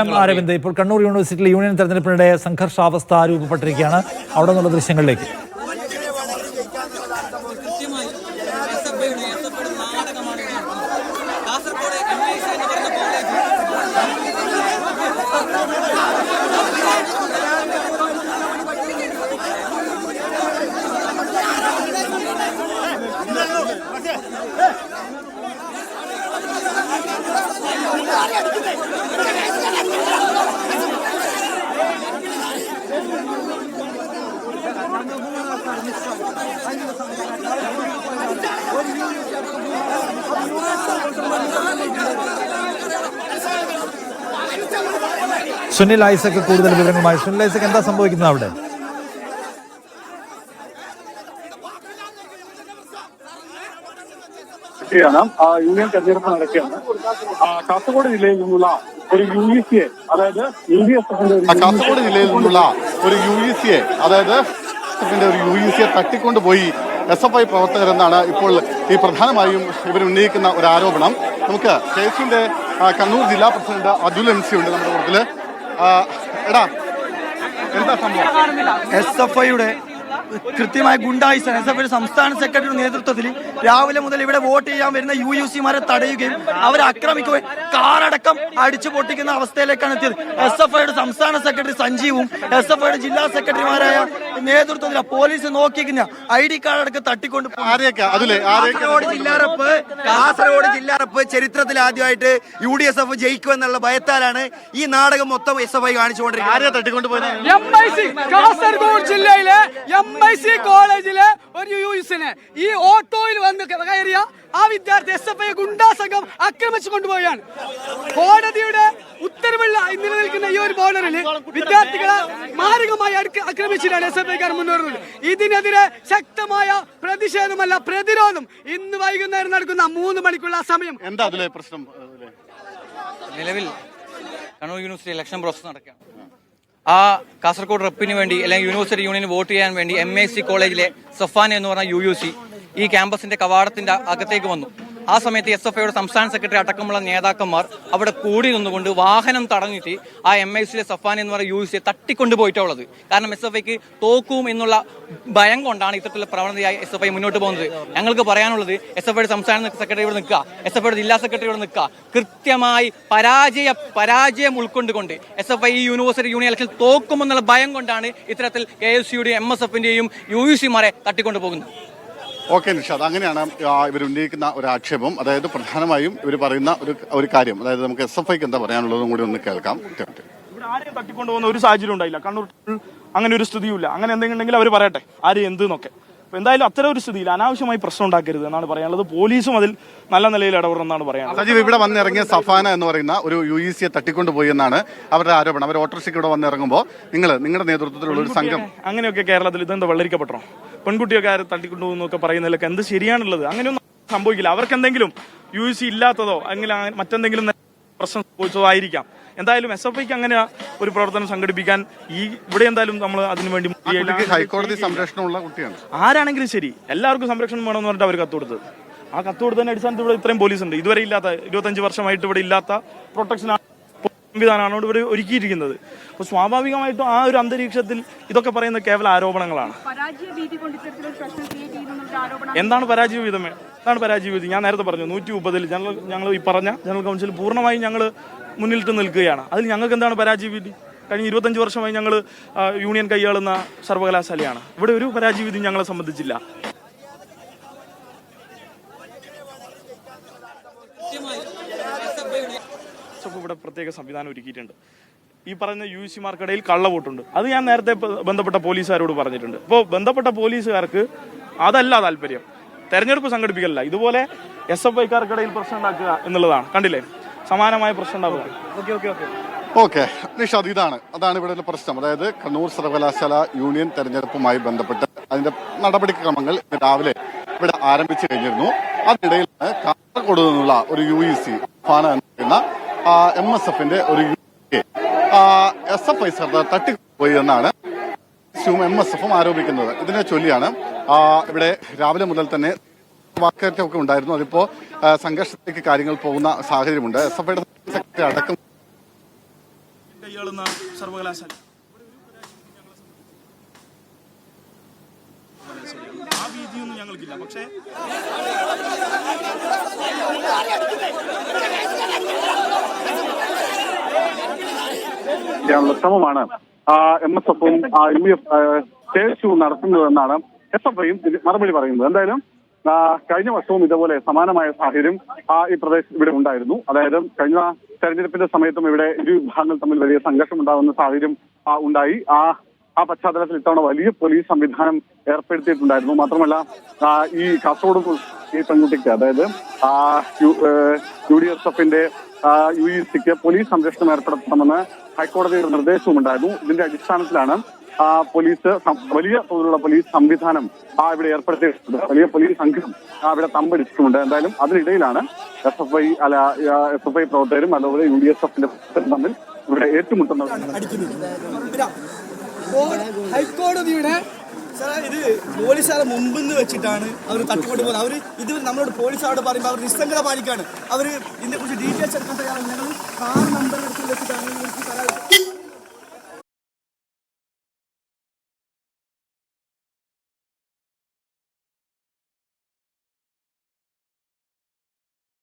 അരവിന്ദ്, ഇപ്പോൾ കണ്ണൂർ യൂണിവേഴ്സിറ്റിയിലെ യൂണിയൻ തെരഞ്ഞെടുപ്പിനിടെ സംഘർഷാവസ്ഥ രൂപപ്പെട്ടിരിക്കുകയാണ്. അവിടെ നിന്നുള്ള ദൃശ്യങ്ങളിലേക്ക്. സുനിൽ ഐസക് കൂടുതൽ വിവരങ്ങളുമായി. സുനിൽ ഐസക്, എന്താ സംഭവിക്കുന്നത് അവിടെ? യൂണിയൻ തെരഞ്ഞെടുപ്പ് നടക്കുകയാണ്. കാസർഗോഡ് ജില്ലയിൽ നിന്നുള്ള ഒരു UEC അതായത് കാസർഗോഡ് ജില്ലയിൽ നിന്നുള്ള ഒരു UEC അതായത് ഒരു UEC തട്ടിക്കൊണ്ടുപോയി SFI പ്രവർത്തകരെന്നാണ് ഇപ്പോൾ ഈ പ്രധാനമായും ഇവർ ഉന്നയിക്കുന്ന ഒരു ആരോപണം. നമുക്ക് KSUവിന്റെ കണ്ണൂർ ജില്ലാ പ്രസിഡന്റ് അതുൽ MC ഉണ്ട് നമ്മുടെ കൂട്ടത്തില്. എടാ, എന്താ സംഭവം? SFIയുടെ കൃത്യമായ ഗുണ്ടായിസം SFIയുടെ സംസ്ഥാന സെക്രട്ടറിയുടെ നേതൃത്വത്തിൽ രാവിലെ മുതൽ ഇവിടെ വോട്ട് ചെയ്യാൻ വരുന്ന UUC-മാരെ തടയുകയും അവരെ ആക്രമിക്കുകയും കാറടക്കം അടിച്ചു പൊട്ടിക്കുന്ന അവസ്ഥയിലേക്കാണ് എത്തിയത്. SFIയുടെ സംസ്ഥാന സെക്രട്ടറി സഞ്ജീവും SFIയുടെ ജില്ലാ സെക്രട്ടറിമാരായ നേതൃത്വത്തിൽ പോലീസ് നോക്കിക്കുന്ന ID കാർഡ് അടക്കം തട്ടിക്കൊണ്ട് കാസർഗോഡ് ജില്ലാറപ്പ് ചരിത്രത്തിൽ ആദ്യമായിട്ട് UDSF ജയിക്കുമെന്നുള്ള ഭയത്താലാണ് ഈ നാടകം മൊത്തം SFI കാണിച്ചുകൊണ്ടിരിക്കുന്നത്. കാസർഗോഡ് ജില്ലയിലെ MIC കോളേജിലെ ഒരു UUC-നെ ഈ ഓട്ടോയിൽ വന്ന് കയറിയ ആ വിദ്യാർത്ഥി SFI ഗുണ്ടാ സംഘം ആക്രമിച്ചു കൊണ്ടുപോവുകയാണ്. കോടതിയുടെ ഉത്തരവുള്ള നിലനിൽക്കുന്ന ഈ ഒരു ബോർഡറിൽ വിദ്യാർത്ഥികളെ മാരകമായി ആക്രമിച്ചിട്ടാണ് SFI-ക്കാർ മുന്നേറുന്നത്. ഇതിനെതിരെ ശക്തമായ പ്രതിഷേധമല്ല പ്രതിരോധം ഇന്ന് വൈകുന്നേരം നടക്കുന്ന 3 മണിക്കുള്ള സമയം. എന്താ അതിലെ പ്രശ്നം? നിലവിൽ കണ്ണൂർ യൂണിവേഴ്സിറ്റി ഇലക്ഷൻ പ്രോസസ് നടക്കുകയാണ്. ആ കാസർഗോഡ് റെപ്പിന് വേണ്ടി അല്ലെങ്കിൽ യൂണിവേഴ്സിറ്റി യൂണിയന് വോട്ട് ചെയ്യാൻ വേണ്ടി MIC കോളേജിലെ സഫാന എന്ന് പറഞ്ഞ UUC ഈ ക്യാമ്പസിന്റെ കവാടത്തിന്റെ അകത്തേക്ക് വന്നു. ആ സമയത്ത് SFIയുടെ സംസ്ഥാന സെക്രട്ടറി അടക്കമുള്ള നേതാക്കന്മാർ അവിടെ കൂടി നിന്നുകൊണ്ട് വാഹനം തടഞ്ഞിട്ട് ആ MICയിലെ സഫാന എന്ന് പറയുന്ന UUC തട്ടിക്കൊണ്ടുപോയിട്ടുള്ളത്. കാരണം SFIക്ക് തോക്കും എന്നുള്ള ഭയം കൊണ്ടാണ് ഇത്തരത്തിലുള്ള പ്രവണതയായി SFI മുന്നോട്ട് പോകുന്നത്. ഞങ്ങൾക്ക് പറയാനുള്ളത് SFIയുടെ സംസ്ഥാന സെക്രട്ടറി ഇവിടെ നിൽക്കുക, SFIയുടെ ജില്ലാ സെക്രട്ടറി ഇവിടെ നിൽക്കുക, കൃത്യമായി പരാജയം ഉൾക്കൊണ്ടുകൊണ്ട് SFI ഈ യൂണിവേഴ്സിറ്റി യൂണിയൻ ഇലക്ഷൻ തോക്കുമെന്നുള്ള ഭയം കൊണ്ടാണ് ഇത്തരത്തിൽ KSUയുടെയും MSFന്റെയും UUC-മാരെ തട്ടിക്കൊണ്ടു പോകുന്നത്. ഓക്കെ നിഷാദ്, അങ്ങനെയാണ് ഇവർ ഉന്നയിക്കുന്ന ഒരു ആക്ഷേപം. അതായത് പ്രധാനമായും ഇവർ പറയുന്ന ഒരു കാര്യം, അതായത് നമുക്ക് SFIക്ക് എന്താ പറയാനുള്ളതും കൂടി ഒന്ന് കേൾക്കാം. ഇവിടെ ആരെയും തട്ടിക്കൊണ്ടുപോകുന്ന ഒരു സാഹചര്യം ഉണ്ടായില്ല. കണ്ണൂർ അങ്ങനെ ഒരു സ്ഥിതിയുമില്ല. അങ്ങനെ എന്തെങ്കിലും ഉണ്ടെങ്കിൽ അവർ പറയട്ടെ ആര് എന്തെന്നൊക്കെ. അപ്പൊ എന്തായാലും അത്തരം ഒരു സ്ഥിതിയിൽ അനാവശ്യമായി പ്രശ്നം ഉണ്ടാക്കരുത് എന്നാണ് പറയാനുള്ളത്. പോലീസും അതിൽ നല്ല നിലയിൽ ഇടപെടണമെന്നാണ് പറയാനുള്ളത്. സജീവ്, ഇവിടെ വന്നിറങ്ങിയ സഫാന എന്ന് പറയുന്ന ഒരു UEC-യെ തട്ടിക്കൊണ്ടുപോയി എന്നാണ് അവരുടെ ആരോപണം. അവർ ഓട്ടോറിക്ഷയ്ക്ക് ഇവിടെ വന്നിറങ്ങുമ്പോൾ നിങ്ങളുടെ നേതൃത്വത്തിലുള്ള ഒരു സംഘം അങ്ങനെയൊക്കെ കേരളത്തിൽ ഇതെന്താ വെള്ളരിക്കപ്പെട്ടോ പെൺകുട്ടിയൊക്കെ ആരെ തട്ടിക്കൊണ്ടുപോകുന്നൊക്കെ പറയുന്നതിലൊക്കെ എന്ത് ശരിയാണുള്ളത്? അങ്ങനെയൊന്നും സംഭവിക്കില്ല. അവർക്ക് എന്തെങ്കിലും UEC ഇല്ലാത്തതോ അങ്ങനെ മറ്റെന്തെങ്കിലും പ്രശ്നം സംഭവിച്ചതോ ആയിരിക്കാം. എന്തായാലും SFIക്ക് അങ്ങനെ ഒരു പ്രവർത്തനം സംഘടിപ്പിക്കാൻ ഇവിടെ എന്തായാലും നമ്മൾ അതിനുവേണ്ടി ഹൈക്കോടതി സംരക്ഷണമുള്ള കുട്ടിയാണ്. ആരാണെങ്കിലും ശരി, എല്ലാവർക്കും സംരക്ഷണം വേണമെന്ന് പറഞ്ഞിട്ട് അവർ കത്ത് കൊടുത്തത്. ആ കത്ത് കൊടുത്തതിന്റെ അടിസ്ഥാനത്തിൽ ഇവിടെ ഇത്രയും പോലീസ് ഉണ്ട്. ഇതുവരെ ഇല്ലാത്ത 25 വർഷമായിട്ട് ഇവിടെ ഇല്ലാത്ത പ്രൊട്ടക്ഷൻ സംവിധാനമാണ് ഇവിടെ ഒരുക്കിയിരിക്കുന്നത്. അപ്പൊ സ്വാഭാവികമായിട്ടും ആ ഒരു അന്തരീക്ഷത്തിൽ ഇതൊക്കെ പറയുന്നത് കേവല ആരോപണങ്ങളാണ്. എന്താണ് പരാജയ വീതം? എന്താണ് പരാജയ വീതം? ഞാൻ നേരത്തെ പറഞ്ഞു 130-ൽ ഞങ്ങൾ ഈ പറഞ്ഞ ജനറൽ കൗൺസിൽ പൂർണ്ണമായും ഞങ്ങൾ മുന്നിട്ട് നിൽക്കുകയാണ്. അതിൽ ഞങ്ങൾക്ക് എന്താണ് പരാജയ വീതി? കഴിഞ്ഞ 25 വർഷമായി ഞങ്ങൾ യൂണിയൻ കൈയാളുന്ന സർവകലാശാലയാണ്. ഇവിടെ ഒരു പരാജയ വീതി ഞങ്ങളെ സംബന്ധിച്ചില്ല. ഇവിടെ പ്രത്യേക സംവിധാനം ഒരുക്കിയിട്ടുണ്ട്. ഈ പറഞ്ഞ UUC-മാർക്കിടയിൽ കള്ളവോട്ടുണ്ട്. അത് ഞാൻ നേരത്തെ ബന്ധപ്പെട്ട പോലീസുകാരോട് പറഞ്ഞിട്ടുണ്ട്. അപ്പോൾ ബന്ധപ്പെട്ട പോലീസുകാർക്ക് അതല്ല താല്പര്യം, തെരഞ്ഞെടുപ്പ് സംഘടിപ്പിക്കലല്ല, ഇതുപോലെ SFI-ക്കാർക്കിടയിൽ പ്രശ്നം ഉണ്ടാക്കുക എന്നുള്ളതാണ്. കണ്ടില്ലേ, സമാനമായ പ്രശ്നം ഉണ്ടാവുക. ഓക്കെ നിഷാദ്, അതാണ് ഇവിടെ പ്രശ്നം. അതായത് കണ്ണൂർ സർവകലാശാല യൂണിയൻ തെരഞ്ഞെടുപ്പുമായി ബന്ധപ്പെട്ട് അതിന്റെ നടപടിക്രമങ്ങൾ രാവിലെ ഇവിടെ ആരംഭിച്ചു കഴിഞ്ഞിരുന്നു. അതിനിടയിലാണ് കാസർഗോഡ് നിന്നുള്ള ഒരു UEC എന്ന MSFന്റെ ഒരു SFI സർക്കാർ തട്ടിപ്പോയി എന്നാണ് MSFും ആരോപിക്കുന്നത്. ഇതിനെ ചൊല്ലിയാണ് ഇവിടെ രാവിലെ മുതൽ തന്നെ വാക്കേറ്റമൊക്കെ ഉണ്ടായിരുന്നു. അതിപ്പോ സംഘർഷത്തിലേക്ക് കാര്യങ്ങൾ പോകുന്ന സാഹചര്യമുണ്ട്. SFIയുടെ സെക്രട്ടറി അടക്കം കൈയാളുന്ന സർവകലാശാല ആ ഭീതിയൊന്നും ഞങ്ങൾക്കില്ല. പക്ഷേ ശ്രമമാണ് MSFും UF നടത്തുന്നതെന്നാണ് SFIയും മറുപടി പറയുന്നത്. എന്തായാലും കഴിഞ്ഞ വർഷവും ഇതുപോലെ സമാനമായ സാഹചര്യം ഈ പ്രദേശത്ത് ഇവിടെ ഉണ്ടായിരുന്നു. അതായത് കഴിഞ്ഞ തെരഞ്ഞെടുപ്പിന്റെ സമയത്തും ഇവിടെ ഇരു വിഭാഗങ്ങൾ തമ്മിൽ വലിയ സംഘർഷം ഉണ്ടാകുന്ന സാഹചര്യം ഉണ്ടായി. ആ പശ്ചാത്തലത്തിൽ ഇത്തവണ വലിയ പോലീസ് സംവിധാനം ഏർപ്പെടുത്തിയിട്ടുണ്ടായിരുന്നു. മാത്രമല്ല ഈ കാസർഗോഡ് ഈ പെൺകുട്ടിക്ക്, അതായത് UDSFന്റെ UECക്ക് പോലീസ് സംരക്ഷണം ഏർപ്പെടുത്തണമെന്ന് ഹൈക്കോടതിയുടെ നിർദ്ദേശവും ഉണ്ടായിരുന്നു. ഇതിന്റെ അടിസ്ഥാനത്തിലാണ് പോലീസ് വലിയ തോതിലുള്ള പോലീസ് സംവിധാനം ഇവിടെ ഏർപ്പെടുത്തിയിട്ടുണ്ട്. വലിയ പോലീസ് സംഘം ഇവിടെ തമ്പടിച്ചിട്ടുണ്ട്. എന്തായാലും അതിനിടയിലാണ് SFI പ്രവർത്തകരും അതുപോലെ UDSFന്റെ തമ്മിൽ ഇവിടെ ഏറ്റുമുട്ടുന്നത്. ഹൈക്കോടതിയുടെ ഇത് പോലീസുകാരെ മുമ്പെന്ന് വെച്ചിട്ടാണ് അവർ തട്ടിക്കൊണ്ട് പോകുന്നത്. അവർ ഇത് നമ്മളോട് പോലീസുകാരോട് പറയുമ്പോൾ അവർ നിസ്സംഗത പാലിക്കാണ്. അവർ ഇതിനെക്കുറിച്ച് ഡീറ്റെയിൽസ് എടുക്കാൻ തയ്യാറാണ്. ഞങ്ങൾ കാർ നമ്പർ എടുത്ത് വെച്ചിട്ടാണ്